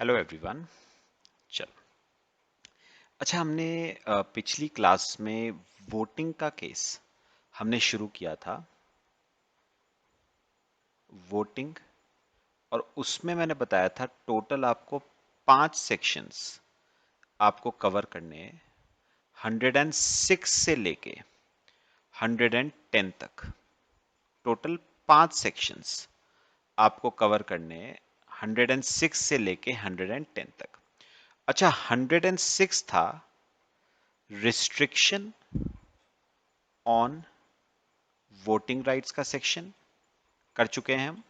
Hello everyone. चलो, अच्छा, हमने पिछली क्लास में वोटिंग का केस हमने शुरू किया था। वोटिंग, और उसमें मैंने बताया था टोटल आपको 5 सेक्शंस आपको कवर करने हैं, 106 से लेके 110 तक। टोटल 5 सेक्शंस आपको कवर करने हैं, 106 से लेके 110 तक। अच्छा, 106 था रिस्ट्रिक्शन ऑन वोटिंग राइट्स का सेक्शन, कर चुके हैं हम।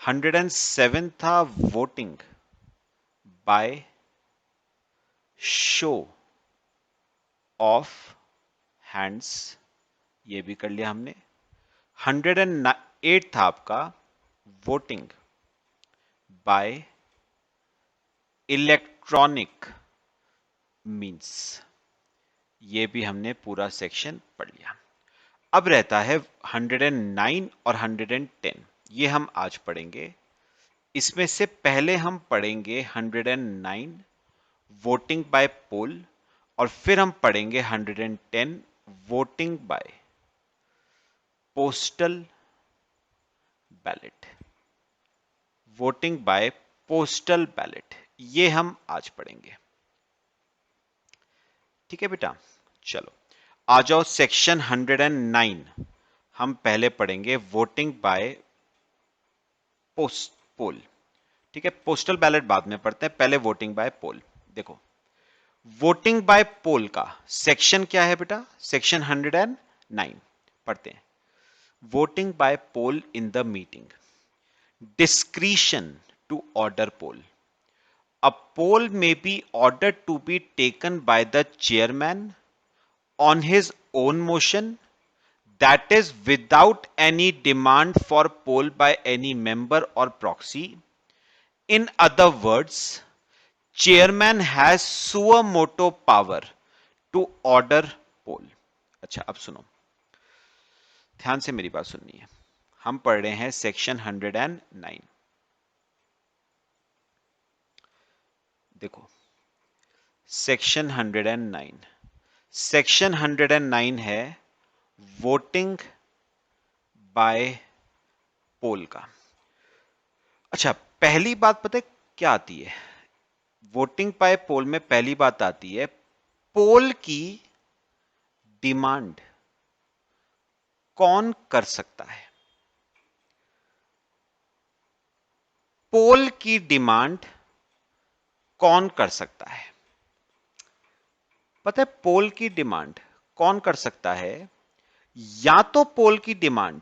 107 था voting by show of hands, ये भी कर लिया हमने। 108 था आपका वोटिंग बाय इलेक्ट्रॉनिक मींस, ये भी हमने पूरा सेक्शन पढ़ लिया। अब रहता है 109 और 110, ये हम आज पढ़ेंगे। इसमें से पहले हम पढ़ेंगे 109 वोटिंग बाय पोल, और फिर हम पढ़ेंगे 110 voting by postal ballot. Voting by postal ballot, ये हम आज पढ़ेंगे। ठीक है बेटा, चलो आ जाओ। सेक्शन 109 हम पहले पढ़ेंगे, वोटिंग बाय पोल। ठीक है, पोस्टल बैलेट बाद में पढ़ते हैं, पहले वोटिंग बाय पोल। देखो, वोटिंग बाय पोल का सेक्शन क्या है बेटा? सेक्शन 109 पढ़ते हैं। Voting by poll in the meeting, discretion to order poll. A poll may be ordered to be taken by the chairman on his own motion, that is without any demand for poll by any member or proxy. In other words, chairman has suo motu power to order poll. अच्छा, अब सुनो, ध्यान से मेरी बात सुननी है। हम पढ़ रहे हैं सेक्शन 109। देखो, सेक्शन 109, सेक्शन 109 है वोटिंग बाय पोल का। अच्छा, पहली बात पता है क्या आती है? वोटिंग बाय पोल में पहली बात आती है, पोल की डिमांड कौन कर सकता है? पोल की डिमांड कौन कर सकता है? पता है पोल की डिमांड कौन कर सकता है? या तो पोल की डिमांड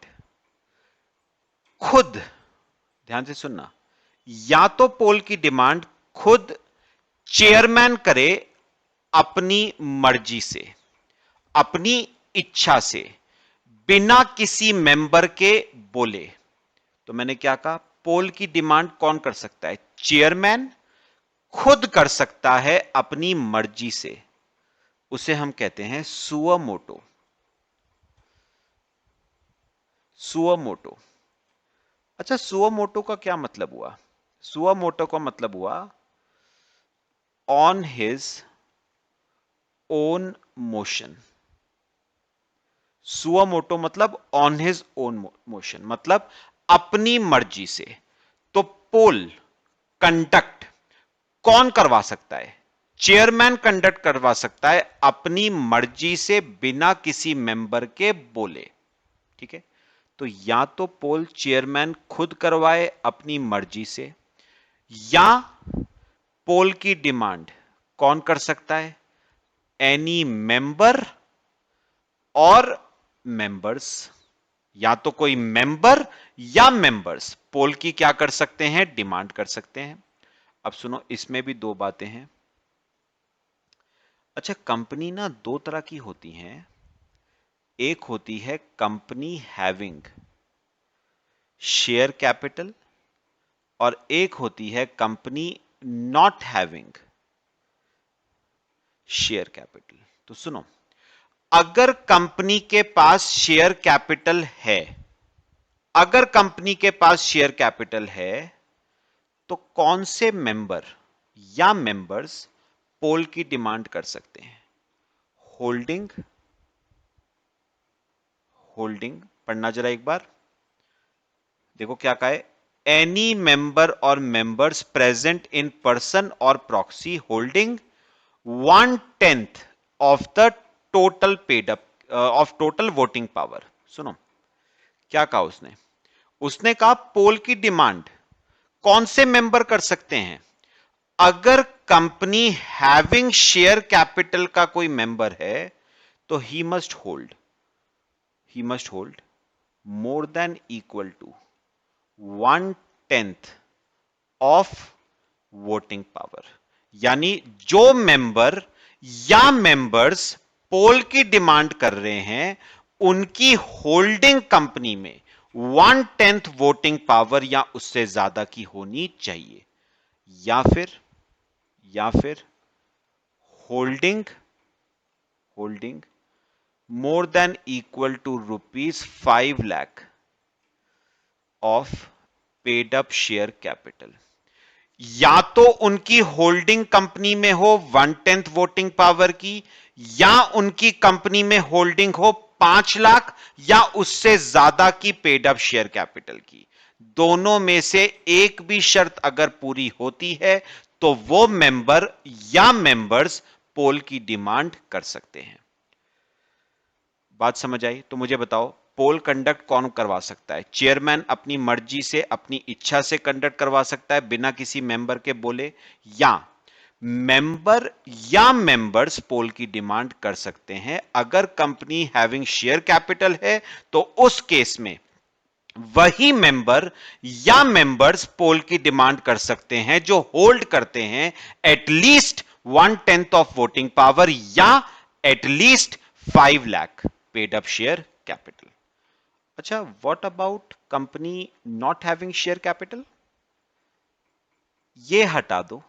खुद, ध्यान से सुनना, या तो पोल की डिमांड खुद चेयरमैन करे अपनी मर्जी से, अपनी इच्छा से, बिना किसी मेंबर के बोले। तो मैंने क्या कहा? पोल की डिमांड कौन कर सकता है? चेयरमैन खुद कर सकता है अपनी मर्जी से, उसे हम कहते हैं सुओ मोटो। Suo motu. अच्छा, सुओ मोटो का क्या मतलब हुआ? सुओ मोटो का मतलब हुआ on his own motion. Suo motu मतलब ऑन हिज ओन मोशन, मतलब अपनी मर्जी से। तो पोल कंडक्ट कौन करवा सकता है? चेयरमैन कंडक्ट करवा सकता है अपनी मर्जी से, बिना किसी मेंबर के बोले। ठीक है, तो या तो पोल चेयरमैन खुद करवाए अपनी मर्जी से, या पोल की डिमांड कौन कर सकता है? एनी मेंबर और मेंबर्स। या तो कोई मेंबर या मेंबर्स पोल की क्या कर सकते हैं? डिमांड कर सकते हैं। अब सुनो, इसमें भी दो बातें हैं। अच्छा, कंपनी ना दो तरह की होती हैं। एक होती है कंपनी हैविंग शेयर कैपिटल, और एक होती है company not having share capital. तो सुनो, अगर कंपनी के पास शेयर कैपिटल है, अगर कंपनी के पास शेयर कैपिटल है, तो कौन से मेंबर या मेंबर्स पोल की डिमांड कर सकते हैं? होल्डिंग, होल्डिंग पढ़ना जरा एक बार, देखो क्या कहा है, एनी मेंबर और मेंबर्स प्रेजेंट इन पर्सन और proxy holding 1/10 of the total paid up of total voting power. सुनो क्या कहा उसने, उसने कहा पोल की डिमांड कौन से मेंबर कर सकते हैं? अगर कंपनी हैविंग शेयर कैपिटल का कोई मेंबर है तो ही must hold more than equal to 1/10 of voting power. यानी जो मेंबर या मेंबर्स पोल की डिमांड कर रहे हैं उनकी होल्डिंग कंपनी में 1/10 वोटिंग पावर या उससे ज्यादा की होनी चाहिए, या फिर holding holding more than equal to ₹5 lakh of paid up share capital. या तो उनकी होल्डिंग कंपनी में हो 1/10 वोटिंग पावर की, या उनकी कंपनी में होल्डिंग हो 5 लाख या उससे ज्यादा की पेड अप शेयर कैपिटल की। दोनों में से एक भी शर्त अगर पूरी होती है तो वो मेंबर या मेंबर्स पोल की डिमांड कर सकते हैं। बात समझ आई? तो मुझे बताओ पोल कंडक्ट कौन करवा सकता है? चेयरमैन अपनी मर्जी से, अपनी इच्छा से कंडक्ट करवा सकता है बिना किसी मेंबर के बोले, या मेंबर या मेंबर्स पोल की डिमांड कर सकते हैं। अगर कंपनी हैविंग शेयर कैपिटल है तो उस केस में वही मेंबर या मेंबर्स पोल की डिमांड कर सकते हैं जो होल्ड करते हैं एटलीस्ट 1/10 ऑफ वोटिंग पावर या at least 5 lakh paid up share capital. अच्छा, what about company not having share capital? ये हटा दो,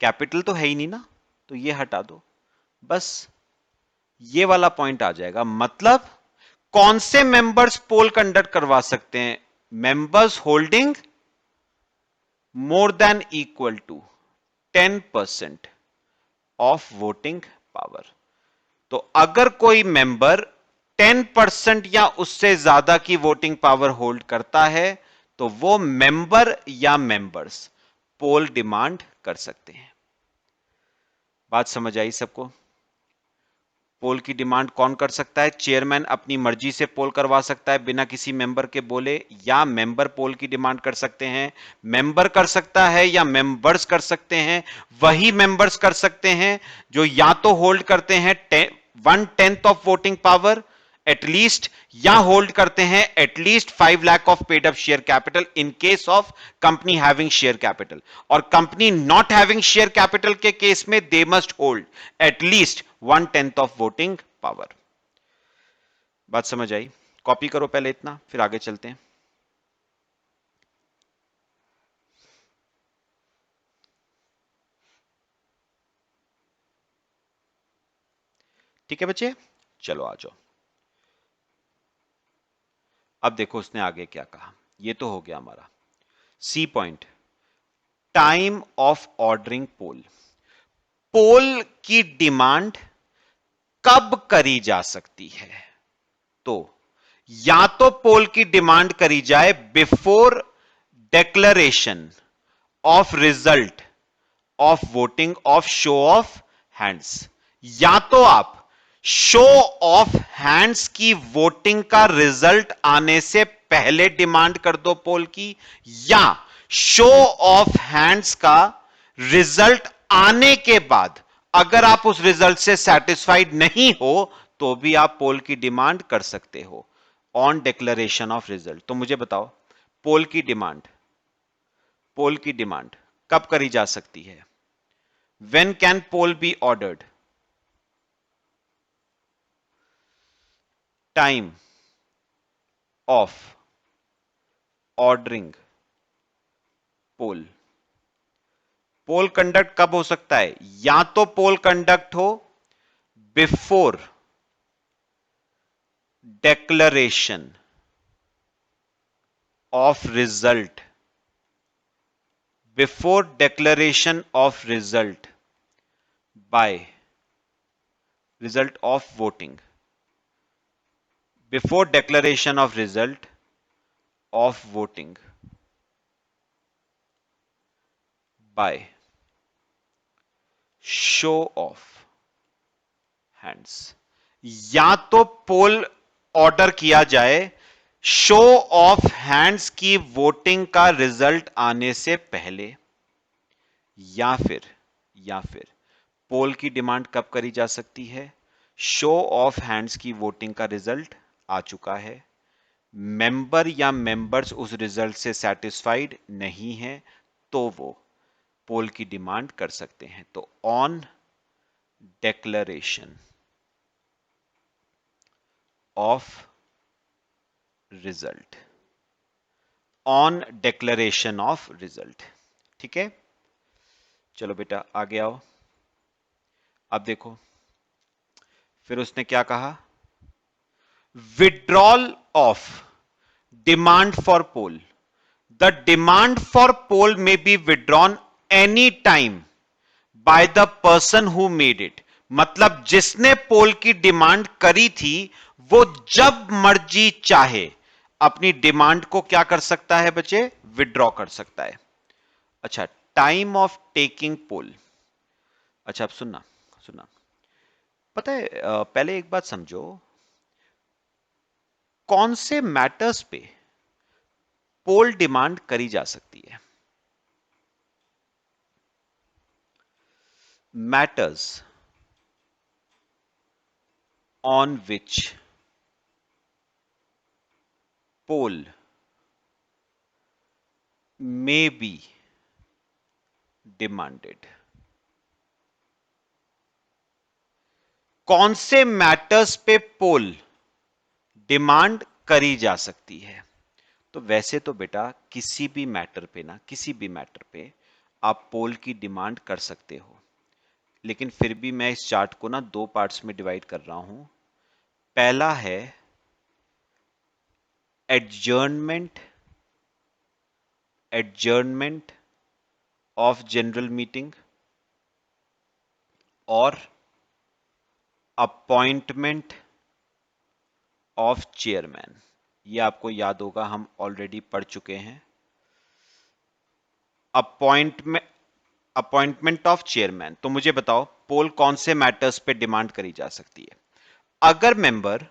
कैपिटल तो है ही नहीं ना, तो ये हटा दो, बस ये वाला पॉइंट आ जाएगा। मतलब कौन से मेंबर्स पोल कंडक्ट करवा सकते हैं? Members holding more than equal to 10% of voting power. तो अगर कोई मेंबर 10% या उससे ज्यादा की वोटिंग पावर होल्ड करता है तो वो मेंबर या मेंबर्स पोल डिमांड कर सकते हैं। बात समझ आई सबको? पोल की डिमांड कौन कर सकता है? चेयरमैन अपनी मर्जी से पोल करवा सकता है बिना किसी मेंबर के बोले, या मेंबर पोल की डिमांड कर सकते हैं। मेंबर कर सकता है या मेंबर्स कर सकते हैं? वही मेंबर्स कर सकते हैं जो या तो होल्ड करते हैं 1/10 ऑफ वोटिंग पावर एटलीस्ट, या होल्ड करते हैं at least 5 lakh of paid up share capital in case of company having share capital. और company not having share capital के केस में they must hold at least 1/10 of voting power. बात समझ आई? Copy करो पहले इतना, फिर आगे चलते हैं। ठीक है बच्चे, चलो आ जाओ। अब देखो उसने आगे क्या कहा, ये तो हो गया हमारा C point, time of ordering poll. Poll की डिमांड कब करी जा सकती है? तो या तो पोल की डिमांड करी जाए before declaration of result of voting of show of hands, या तो आप शो ऑफ हैंड्स की वोटिंग का रिजल्ट आने से पहले डिमांड कर दो पोल की, या शो ऑफ हैंड्स का रिजल्ट आने के बाद अगर आप उस रिजल्ट से सेटिस्फाइड नहीं हो तो भी आप पोल की डिमांड कर सकते हो ऑन डिक्लेरेशन ऑफ रिजल्ट। तो मुझे बताओ पोल की डिमांड कब करी जा सकती है? When can poll be ordered? Time of ordering poll. Poll conduct कब हो सकता है? या तो पोल कंडक्ट हो before declaration of result before declaration of result of voting, before declaration of result of voting by show of hands, या तो पोल order किया जाए शो ऑफ हैंड्स की वोटिंग का रिजल्ट आने से पहले, या फिर पोल की डिमांड कब करी जा सकती है? शो ऑफ हैंड्स की वोटिंग का रिजल्ट आ चुका है, मेंबर या मेंबर्स उस रिजल्ट से सेटिस्फाइड नहीं है, तो वो पोल की डिमांड कर सकते हैं। तो on declaration of result, on declaration of result, ठीक है। चलो बेटा आगे आओ। अब देखो फिर उसने क्या कहा, withdrawal of demand for poll, the demand for poll may be withdrawn any time by the person who made it, मतलब जिसने पोल की डिमांड करी थी वो जब मर्जी चाहे अपनी डिमांड को क्या कर सकता है बच्चे, विड्रॉ कर सकता है। अच्छा, टाइम ऑफ टेकिंग पोल, अच्छा अब सुनना सुनना, पता है पहले एक बात समझो, कौन से मैटर्स पे पोल डिमांड करी जा सकती है? Matters on which poll may be demanded, कौन से मैटर्स पे पोल डिमांड करी जा सकती है? तो वैसे तो बेटा किसी भी मैटर पे ना, किसी भी मैटर पे आप पोल की डिमांड कर सकते हो, लेकिन फिर भी मैं इस चार्ट को ना दो पार्ट्स में डिवाइड कर रहा हूं। पहला है adjournment, adjournment of general meeting और अपॉइंटमेंट ऑफ चेयरमैन। ये आपको याद होगा, हम ऑलरेडी पढ़ चुके हैं। अपॉइंटमेंट ऑफ चेयरमैन, तो मुझे बताओ पोल कौन से मैटर्स पे डिमांड करी जा सकती है? अगर मेंबर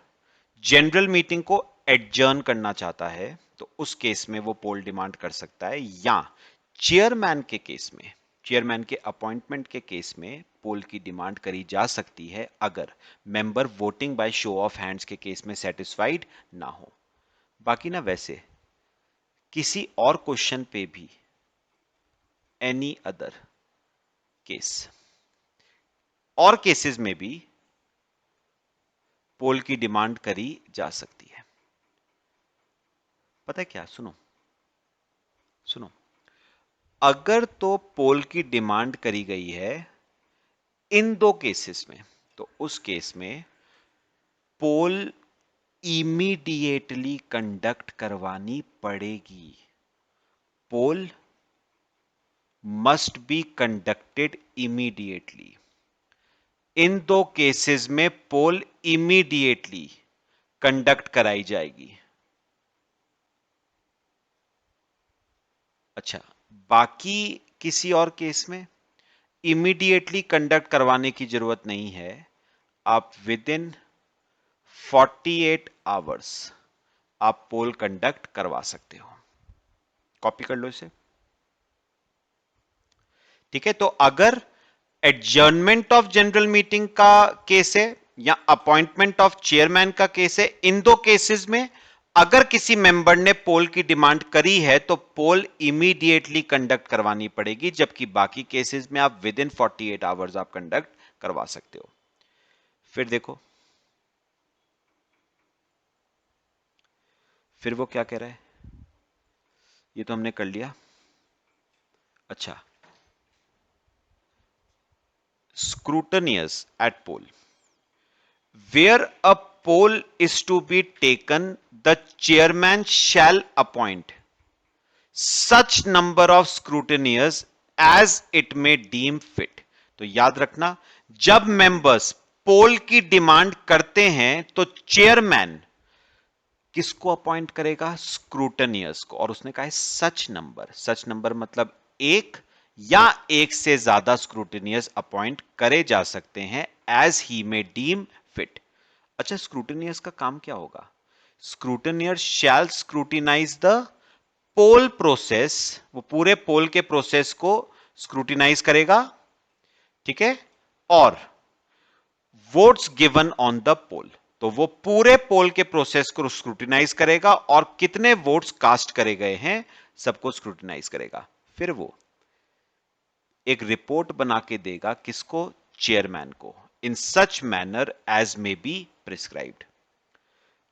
जनरल मीटिंग को एडजर्न करना चाहता है तो उस केस में वो पोल डिमांड कर सकता है, या चेयरमैन के केस में, चेयरमैन के अपॉइंटमेंट के केस में पोल की डिमांड करी जा सकती है अगर member voting by show of hands के केस में सेटिस्फाइड ना हो। बाकी ना वैसे किसी और क्वेश्चन पे भी, एनी अदर केस, और केसेस में भी पोल की डिमांड करी जा सकती है। पता है क्या, सुनो सुनो, अगर तो पोल की डिमांड करी गई है इन दो केसेस में, तो उस केस में पोल इमीडिएटली कंडक्ट करवानी पड़ेगी। पोल मस्ट बी कंडक्टेड इमीडिएटली। इन दो केसेस में पोल इमीडिएटली कंडक्ट कराई जाएगी। अच्छा, बाकी किसी और केस में इमीडिएटली कंडक्ट करवाने की जरूरत नहीं है, आप विद इन 48 आवर्स आप पोल कंडक्ट करवा सकते हो। कॉपी कर लो इसे, ठीक है। तो अगर एडजर्नमेंट ऑफ जनरल मीटिंग का केस है या अपॉइंटमेंट ऑफ चेयरमैन का केस है, इन दो केसेस में अगर किसी मेंबर ने पोल की डिमांड करी है तो पोल इमीडिएटली कंडक्ट करवानी पड़ेगी, जबकि बाकी केसेस में आप विद इन 48 आवर्स आप कंडक्ट करवा सकते हो। फिर देखो, फिर वो क्या कह रहा है, ये तो हमने कर लिया। अच्छा, scrutineers at poll, where a poll is to be taken the chairman shall appoint such number of scrutineers as it may deem fit। तो याद रखना, जब मेंबर्स पोल की डिमांड करते हैं तो चेयरमैन किसको अपॉइंट करेगा? स्क्रूटनियर्स को। और उसने कहा है सच नंबर मतलब एक या एक से ज्यादा स्क्रूटनियर्स अपॉइंट करे जा सकते हैं एज ही में डीम फिट। अच्छा, स्क्रूटनियर्स का काम क्या होगा? स्क्रूटनियर शैल स्क्रूटिनाइज द पोल प्रोसेस, वो पूरे पोल के प्रोसेस को स्क्रूटिनाइज करेगा, ठीक है, और वोट्स गिवन ऑन द पोल, तो वो पूरे पोल के प्रोसेस को स्क्रूटिनाइज करेगा और कितने वोट्स कास्ट करे गए हैं सबको स्क्रूटिनाइज करेगा। फिर वो एक रिपोर्ट बना के देगा किसको? चेयरमैन को, in such manner as may be prescribed.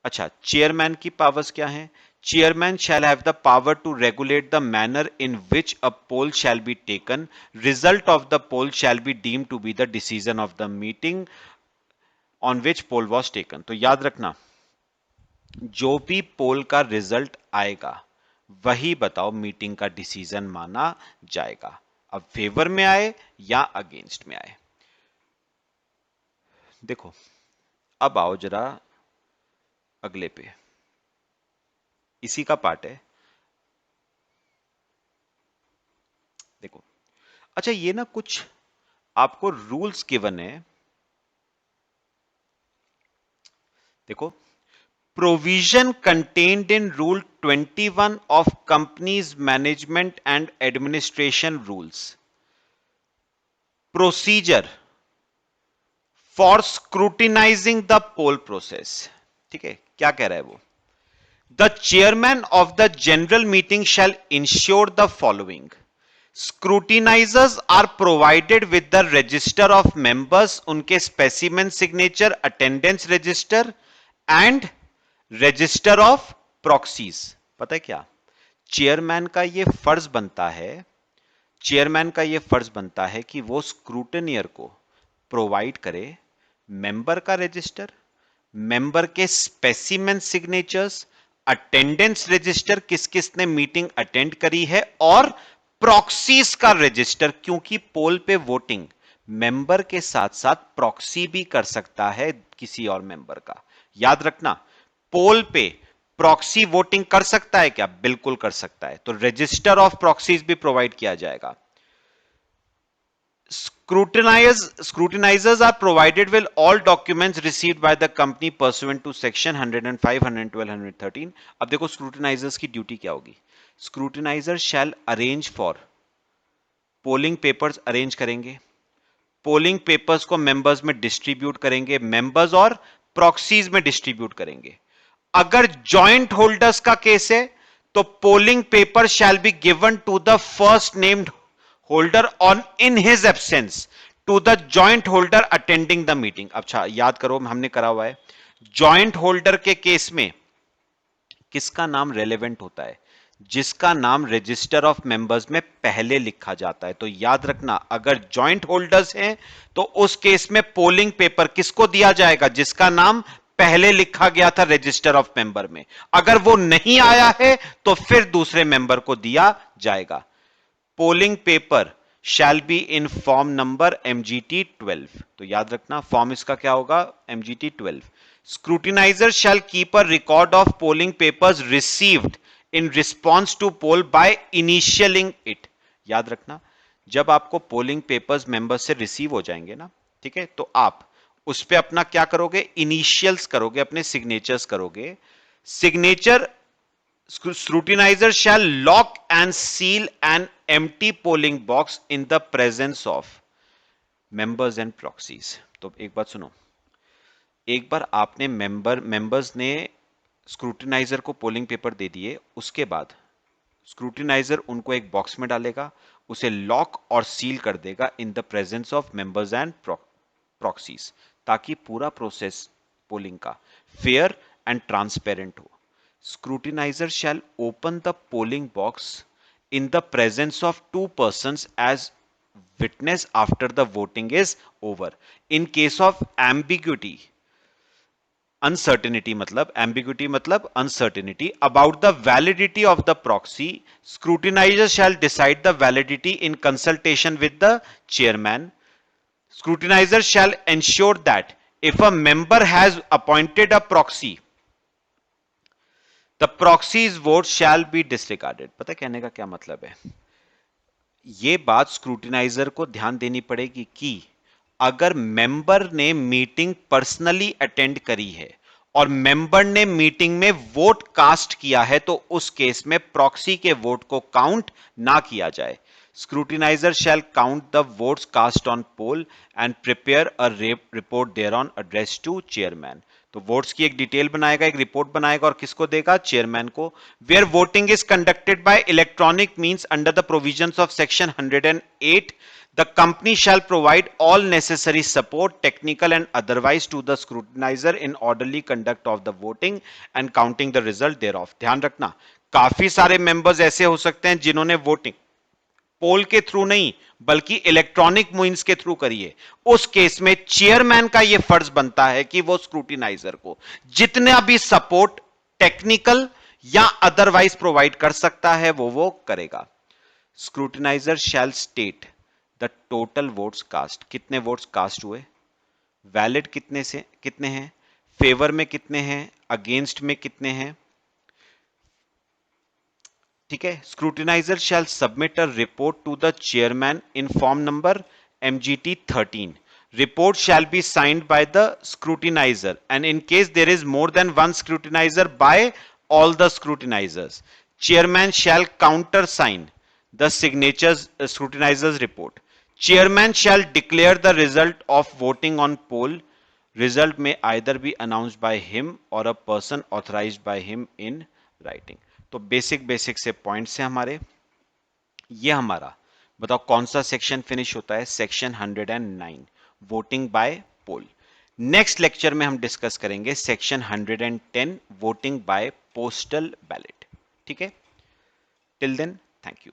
अच्छा, चेयरमैन की पावर्स क्या हैं? Chairman shall have the power to regulate the manner in which a poll shall be taken, result of the poll shall be deem to be the decision of the meeting on which poll was taken. तो याद रखना, जो भी पोल का result आएगा वही बताओ meeting का डिसीजन माना जाएगा, अब फेवर में आए या अगेंस्ट में आए। देखो, अब आओ जरा अगले पे, इसी का पार्ट है। देखो, अच्छा ये ना कुछ आपको रूल्स गिवन है। देखो, provision contained in rule 21 of companies management and administration rules, procedure for scrutinizing the poll process। ठीक है, क्या कह रहा है वो? The chairman of the general meeting shall ensure the following: scrutinizers are provided with the register of members, उनके specimen signature, attendance register and register of proxies। पता है क्या, चेयरमैन का ये फर्ज बनता है, चेयरमैन का ये फर्ज बनता है कि वो स्क्रूटनियर को प्रोवाइड करे मेंबर का रजिस्टर, मेंबर के स्पेसिमेन सिग्नेचर्स, अटेंडेंस रजिस्टर किस किस ने मीटिंग अटेंड करी है, और प्रॉक्सीज का रजिस्टर, क्योंकि पोल पे वोटिंग मेंबर के साथ साथ प्रॉक्सी भी कर सकता है किसी और मेंबर का। याद रखना, पोल पे प्रॉक्सी वोटिंग कर सकता है क्या? बिल्कुल कर सकता है, तो रजिस्टर ऑफ प्रॉक्सीज भी प्रोवाइड किया जाएगा। Scrutinizers are provided with all documents received by the company pursuant to section 105, 112, 113। अब देखो scrutinizers की ड्यूटी क्या होगी? Scrutinizer shall arrange for, polling papers arrange करेंगे, पोलिंग पेपर्स को मेंबर्स में डिस्ट्रीब्यूट करेंगे, मेंबर्स और प्रॉक्सीज में डिस्ट्रीब्यूट करेंगे। अगर जॉइंट होल्डर्स का केस है तो polling paper shall be given to the first named holder on in his absence to the joint holder attending the meeting. अच्छा याद करो, हमने करा हुआ है, जॉइंट होल्डर के केस में किसका नाम रेलेवेंट होता है? जिसका नाम रजिस्टर ऑफ मेंबर्स में पहले लिखा जाता है। तो याद रखना, अगर जॉइंट होल्डर्स हैं तो उस केस में पोलिंग पेपर किसको दिया जाएगा? जिसका नाम पहले लिखा गया था रजिस्टर ऑफ मेंबर में। अगर वो नहीं आया है तो फिर दूसरे मेंबर को दिया जाएगा। Polling paper shall be in form number MGT 12। तो याद रखना, फॉर्म इसका क्या होगा? MGT 12। Scrutiniser shall keep a record of polling papers received in response to poll by initialling it. याद रखना, जब आपको पोलिंग पेपर्स मेंबर से रिसीव हो जाएंगे ना, ठीक है, तो आप उस पर अपना क्या करोगे? इनिशियल्स करोगे, अपने सिग्नेचर्स करोगे। Signature scrutinizer shall lock and seal an empty polling box in the presence of members and proxies। तो एक बात सुनो, एक बार आपने मेंबर्स ने स्क्रूटिनाइजर को पोलिंग पेपर दे दिए, उसके बाद स्क्रूटिनाइजर उनको एक बॉक्स में डालेगा, उसे लॉक और सील कर देगा in the presence of members and proxies, ताकि पूरा प्रोसेस पोलिंग का फेयर एंड ट्रांसपेरेंट हो। Scrutinizer shall open the polling box in the presence of two persons as witness after the voting is over. In case of ambiguity, uncertainty मतलब, ambiguity मतलब uncertainty about the validity of the proxy, scrutinizer shall decide the validity in consultation with the chairman. Scrutinizer shall ensure that if a member has appointed a proxy, the proxy's vote shall be disregarded. पता है कहने का क्या मतलब है? ये बात scrutiniser को ध्यान देनी पड़ेगी कि अगर मेंबर ने मीटिंग पर्सनली अटेंड करी है और मेंबर ने मीटिंग में वोट कास्ट किया है तो उस केस में प्रॉक्सी के वोट को काउंट ना किया जाए. Scrutinizer shall count the votes cast on poll and prepare a report thereon address to chairman. तो वोट्स की एक डिटेल बनाएगा, एक रिपोर्ट बनाएगा और किसको देगा? चेयरमैन को. Where voting is conducted by electronic means under the provisions of section 108, the company shall provide all necessary support, technical and otherwise, to the scrutinizer in orderly conduct of the voting and counting the result thereof. ध्यान रखना, काफी सारे members ऐसे हो सकते हैं जिन्होंने voting poll के थ्रू नहीं बल्कि इलेक्ट्रॉनिक मींस के थ्रू करिए. उस केस में चेयरमैन का यह फर्ज बनता है कि वो स्क्रूटिनाइजर को जितना भी सपोर्ट टेक्निकल या अदरवाइज प्रोवाइड कर सकता है वो करेगा. Scrutinizer shall state the total votes cast. कितने वोट्स कास्ट हुए, वैलिड कितने हैं, फेवर में कितने हैं, अगेंस्ट में कितने हैं. ठीक है. Scrutinizer shall submit a report to the chairman in form number MGT 13. Report shall be signed by the scrutinizer, and in case there is more than one scrutinizer, by all the scrutinizers. Chairman shall countersign the signatures scrutinizer's report. Chairman shall declare the result of voting on poll. Result may either be announced by him or a person authorized by him in writing. तो basic से points हैं हमारे. ये हमारा बताओ कौन सा section finish होता है? Section 109, voting by poll. Next lecture में हम डिस्कस करेंगे section 110, voting by postal ballot. ठीक है. Till then, thank you.